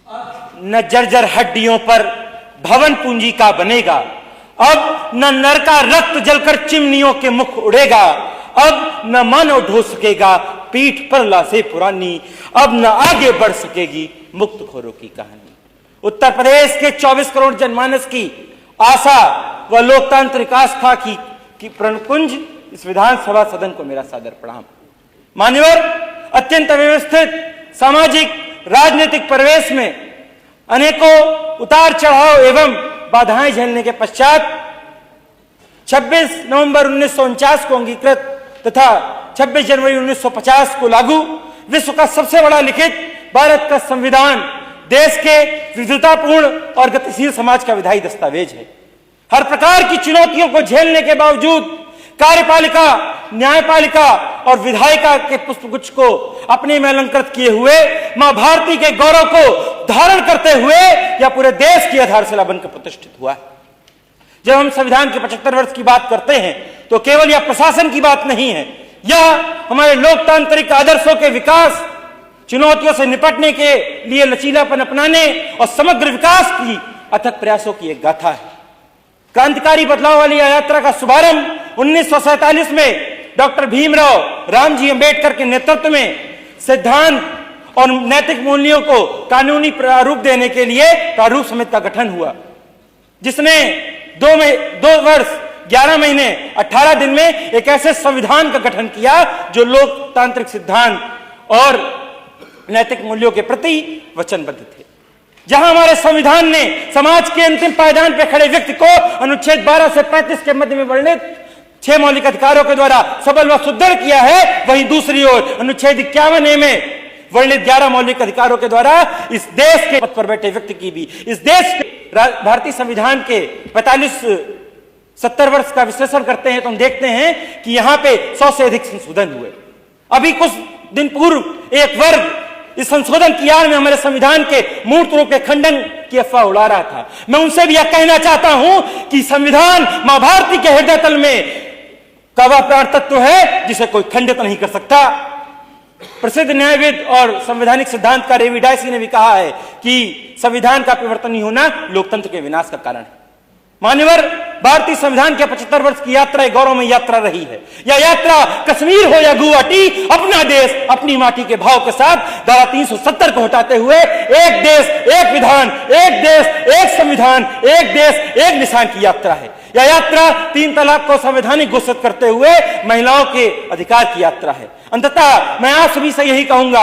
न जर्जर हड्डियों पर भवन पूंजी का बनेगा, अब न नर का रक्त जलकर चिमनियों के मुख उड़ेगा, अब न मानव ढो सकेगा पीठ पर लाशें पुरानी, अब न आगे बढ़ सकेगी मुक्तखोरों की कहानी। उत्तर प्रदेश के 24 करोड़ जनमानस की आशा व लोकतांत्रिक आस्था की प्रणकुंज इस विधानसभा सदन को मेरा सादर प्रणाम। मान्यवर, अत्यंत व्यवस्थित सामाजिक राजनीतिक परिवेश में अनेकों उतार चढ़ाव एवं बाधाएं झेलने के पश्चात 26 नवंबर 1949 को अंगीकृत तथा 26 जनवरी 1950 को लागू विश्व का सबसे बड़ा लिखित भारत का संविधान देश के विविधतापूर्ण और गतिशील समाज का विधायी दस्तावेज है। हर प्रकार की चुनौतियों को झेलने के बावजूद कार्यपालिका, न्यायपालिका और विधायिका के पुष्पगुच्छ को अपने में अलंकृत किए हुए मां भारती के गौरव को धारण करते हुए यह पूरे देश की आधारशिला बनकर प्रतिष्ठित हुआ। जब हम संविधान के 75 वर्ष की बात करते हैं तो केवल यह प्रशासन की बात नहीं है, यह हमारे लोकतांत्रिक आदर्शों के विकास, चुनौतियों से निपटने के लिए लचीलापन अपनाने और समग्र विकास की अथक प्रयासों की एक गाथा है। क्रांतिकारी बदलाव वाली यात्रा का शुभारंभ 1947 में डॉक्टर भीमराव रामजी अंबेडकर के नेतृत्व में सिद्धांत और नैतिक मूल्यों को कानूनी प्रारूप देने के लिए प्रारूप समिति का गठन हुआ, जिसने 2 वर्ष 11 महीने 18 दिन में एक ऐसे संविधान का गठन किया जो लोकतांत्रिक सिद्धांत और नैतिक मूल्यों के प्रति वचनबद्ध थे। जहां हमारे संविधान ने समाज के अंतिम पायदान पर खड़े व्यक्ति को अनुच्छेद 12 से 35 के मध्य में वर्णित 6 मौलिक अधिकारों के द्वारा सबल व सुदृढ़ किया है, वहीं दूसरी ओर अनुच्छेद 51 में वर्णित 11 मौलिक अधिकारों के द्वारा इस देश के पद पर बैठे व्यक्ति की भी, इस देश के भारतीय संविधान के 45-70 वर्ष का विश्लेषण करते हैं तो हम देखते हैं कि यहां पे 100 से अधिक संशोधन हुए। अभी कुछ दिन पूर्व एक वर्ग इस संशोधन की आड़ में हमारे संविधान के मूर्त रूप के खंडन की अफवाह उड़ा रहा था। मैं उनसे भी यह कहना चाहता हूं कि संविधान मां भारती के हृदय तल में का वह प्राण तत्व है जिसे कोई खंडित नहीं कर सकता। प्रसिद्ध न्यायविद और संवैधानिक सिद्धांतकार एवी डायसी ने भी कहा है कि संविधान का परिवर्तन नहीं होना लोकतंत्र के विनाश का कारण है। मान्यवर, भारतीय संविधान के 75 वर्ष की यात्रा एक गौरवमय यात्रा रही है। यह यात्रा कश्मीर हो या गुवाहाटी, अपना देश अपनी माटी के भाव के साथ धारा 370 को हटाते हुए एक देश एक विधान, एक देश एक संविधान, एक देश एक निशान की यात्रा है। यह यात्रा 3 तलाक को संवैधानिक घोषित करते हुए महिलाओं के अधिकार की यात्रा है। अंततः मैं आप सभी से यही कहूंगा